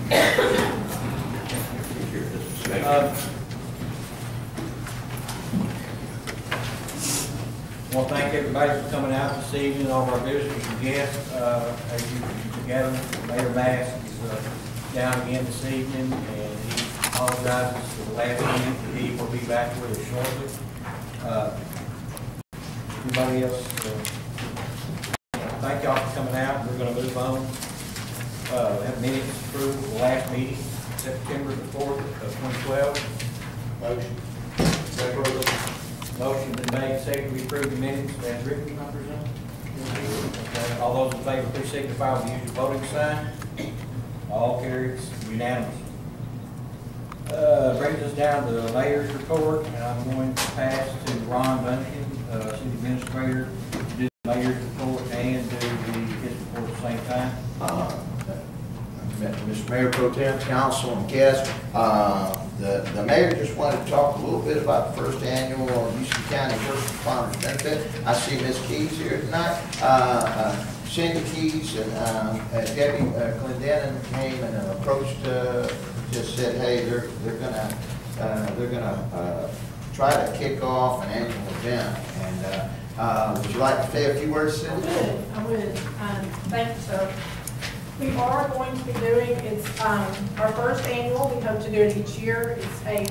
I want to thank everybody for coming out this evening, all of our visitors and guests. As you together, Mayor Mask is down again this evening, and he apologizes for the last minute. He will be back with us shortly. Anybody else? Thank y'all for coming out. We're going to move on. We have minutes approved for the last meeting, September the 4th of 2012. Motion. Motion been made, second, we approve the minutes as written, I presume. Okay. All those in favor, please signify with the usual voting sign. All carries unanimous. Brings us down to the mayor's report, and I'm going to pass to Ron Duncan, city administrator, to do the mayor's report and do his report at the same time. Mr. Mayor Pro Tem, Council, and guests, the mayor just wanted to talk a little bit about the first annual Houston County First Responders Benefit. I see Ms. Keys here tonight. Cindy Keys and Debbie Clendenin came and approached, just said, hey, they're gonna try to kick off an annual event. And would you like to say a few words, Cindy? I would. Thank you, sir. We are going to be doing, it's our first annual. We hope to do it each year. It's a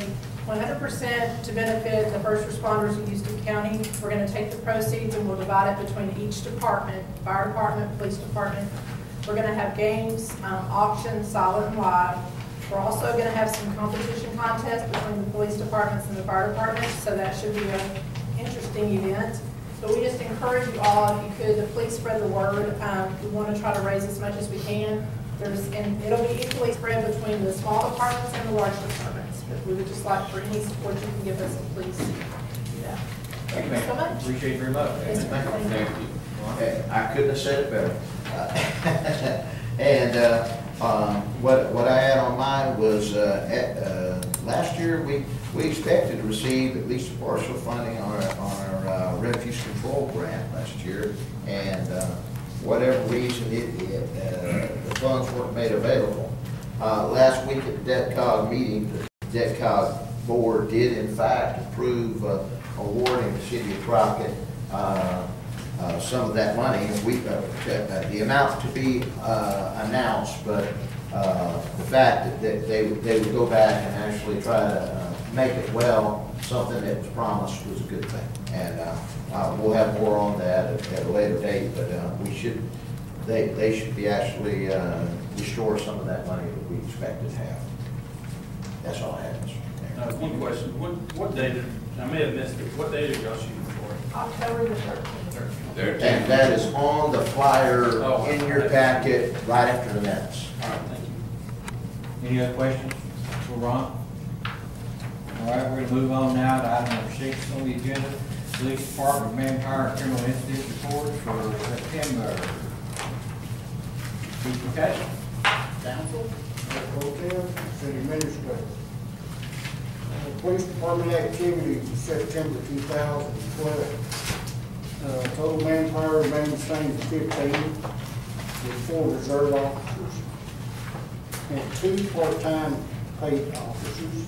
100% to benefit the first responders of Houston County. We're going to take the proceeds and we'll divide it between each department, fire department, police department. We're going to have games, auctions, silent and live. We're also going to have some competition contests between the police departments and the fire departments, so that should be an interesting event. So we just encourage you all, if you could, to please spread the word. We want to try to raise as much as we can. And it'll be equally spread between the small departments and the large departments. But we would just like for any support you can give us, and please do that. Thank you so much. Appreciate it very much. Yes, Thank you. I couldn't have said it better. What I had on mine was last year we expected to receive at least partial funding on our refuse control grant last year, and whatever reason the funds weren't made available. Last week at the DETCOG meeting, the DETCOG board did in fact approve awarding the city of Crockett some of that money. The amount to be announced, but the fact that they would go back and actually try to make it well, something that was promised, was a good thing. And we'll have more on that at a later date, but they should be actually restore some of that money that we expected to have. That's all I have, Mr. Mayor. One question. What day did, I may have missed it, what day did y'all shoot for? October the 13th. And that is on the flyer in your packet right after the minutes. All right, thank you. Any other questions for Ron? All right, we're going to move on now to item number 6 on the agenda. Police Department Manpower and Criminal Incident Report for September. Chief McCutcheon. Council, Pro Tem, City Administrator. Police Department activities in September 2012. Total manpower remained the same at 15, with 4 reserve officers and 2 part-time paid officers.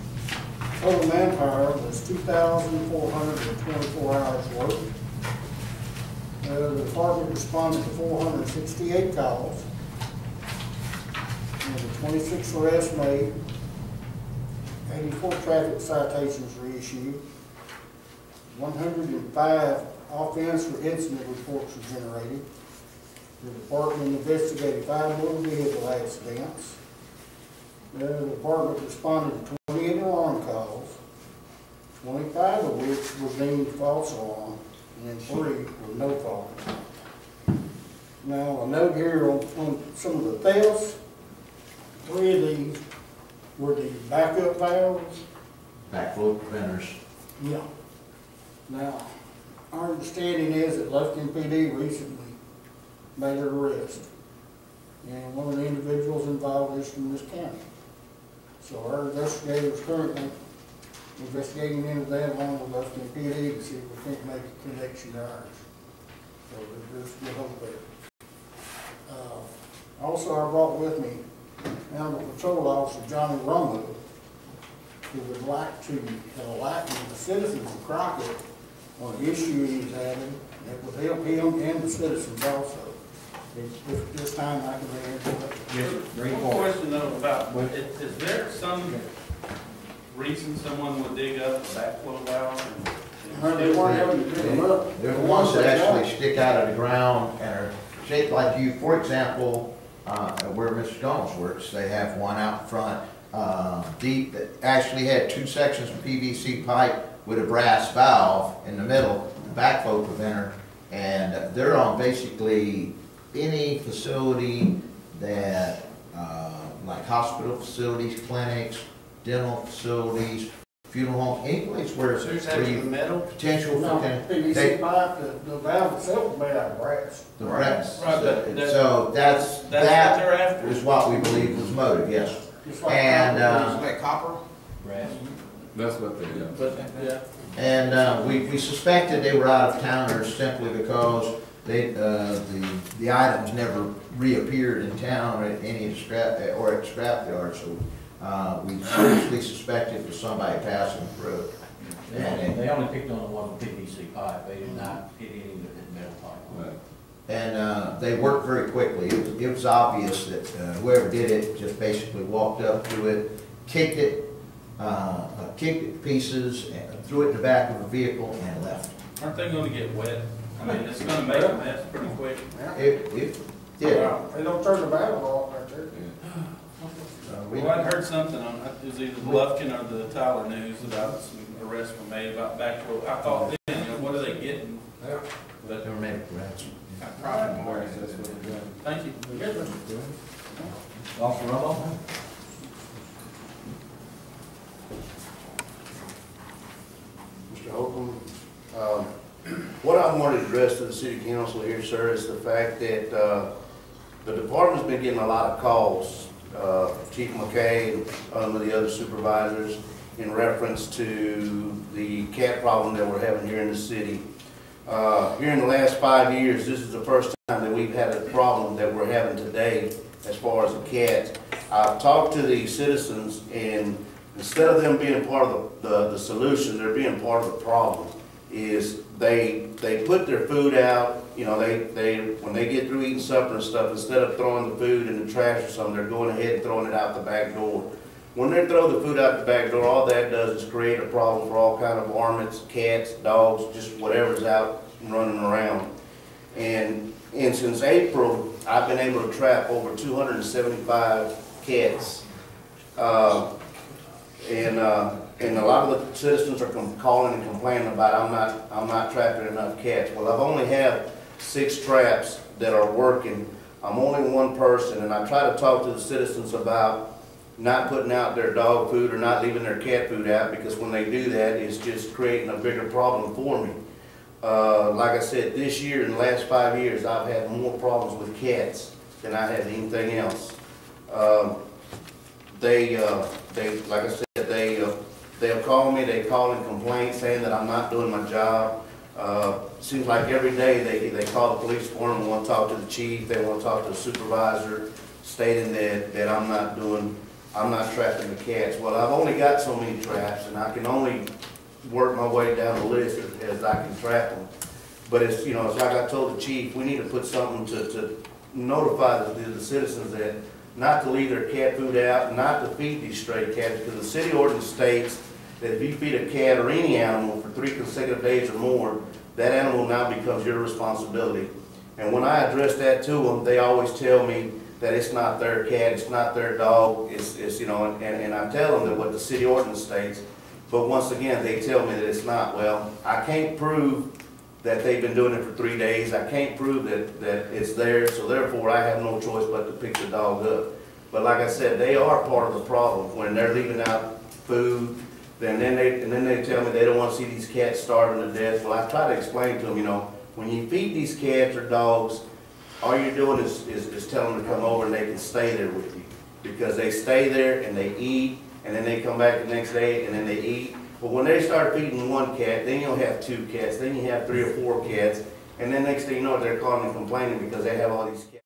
Total manpower was 2,424 hours worked. The department responded to 468 calls. There were 26 arrests made, 84 traffic citations were issued, 105 offense or incident reports were generated. The department investigated 5 motor vehicle accidents. The department responded to 28 alarm calls, 25 of which were deemed false alarm, and 3 were no fault. Now, a note here on some of the thefts. 3 of these were the backup valves. Backflow preventers. Yeah. Now, our understanding is that Lufkin PD recently made an arrest, and one of the individuals involved is from this county. So our investigators currently investigating into that along with Lufkin PD to see if we can't make a connection to ours. So there's good hope there. Also, I brought with me Animal Control Officer Johnny Romo, who would like to enlighten the citizens of Crockett on the issue he's having. It would help him and the citizens also. If this time I can answer it. Yes, sir. Bring it One forward. question though about, is there some reason someone would dig up a backflow valve and? They weren't having to dig them up. They're the ones that actually stick out of the ground and are shaped like you. For example, where Mr. Gomes works, they have one out front, deep, that actually had two sections of PVC pipe with a brass valve in the middle, the backflow preventer, and they're on basically any facility that, like hospital facilities, clinics, dental facilities, funeral home, any place where So you're where saying you the metal? potential No, for PVC pipe, the valve itself is made out of brass. the brass. Right, but that- So That's what they're that after? is what we believe was motive, yes. Just like And, concrete. Like copper? Brass. That's what they do. But, yeah. And we suspected they were out of towners simply because they, the items never reappeared in town at any scrap, or at scrapyard, so we seriously suspected it was somebody passing through. They only picked on the one with PVC pipe, they did not hit any of the metal pipe. Right. And they worked very quickly. It was obvious that whoever did it just basically walked up to it, kicked it to pieces, and threw it in the back of a vehicle and left. Aren't they gonna get wet? I mean, it's gonna make a mess pretty quick. Yeah. It did. They don't turn the valve off right there. Well, I'd heard something on, it was either the Lufkin or the Tyler News about some arrests were made about backflow. I thought then, you know, what are they getting? But They were made of brass. profit margins, that's what they're doing. Thank you. Officer Romo? Mr. Holcomb, what I wanted to address to the city council here, sir, is the fact that the department's been getting a lot of calls, Chief McKay and some of the other supervisors, in reference to the cat problem that we're having here in the city. Here in the last 5 years, this is the first time that we've had a problem that we're having today as far as the cats. I've talked to the citizens, and instead of them being part of the solution, they're being part of the problem. Is they put their food out, you know, when they get through eating supper and stuff, instead of throwing the food in the trash or something, they're going ahead and throwing it out the back door. When they throw the food out the back door, all that does is create a problem for all kind of varmints, cats, dogs, just whatever's out and running around. And since April, I've been able to trap over 275 cats. And a lot of the citizens are calling and complaining about I'm not trapping enough cats. Well, I've only have 6 traps that are working. I'm only one person, and I try to talk to the citizens about not putting out their dog food or not leaving their cat food out, because when they do that, it's just creating a bigger problem for me. Like I said, this year, in the last 5 years, I've had more problems with cats than I had anything else. Like I said, they'll call me, they call and complain saying that I'm not doing my job. Seems like every day they call the police department and want to talk to the chief, they want to talk to the supervisor, stating that I'm not trapping the cats. Well, I've only got so many traps, and I can only work my way down the list as I can trap them. But it's, you know, it's like I told the chief, we need to put something to notify the citizens that not to leave their cat food out, not to feed these stray cats, because the city ordinance states that if you feed a cat or any animal for 3 consecutive days or more, that animal now becomes your responsibility. And when I address that to them, they always tell me that it's not their cat, it's not their dog, it's you know, and I tell them that what the city ordinance states, but once again, they tell me that it's not. Well, I can't prove that they've been doing it for 3 days. I can't prove that it's there, so therefore I have no choice but to pick the dog up. But like I said, they are part of the problem when they're leaving out food. Then they tell me they don't want to see these cats starving to death. Well, I try to explain to them, you know, when you feed these cats or dogs, all you're doing is telling them to come over and they can stay there with you, because they stay there and they eat, and then they come back the next day and then they eat. But when they start feeding one cat, then you'll have 2 cats, then you have 3 or 4 cats, and then next thing you know, they're calling and complaining because they have all these cats.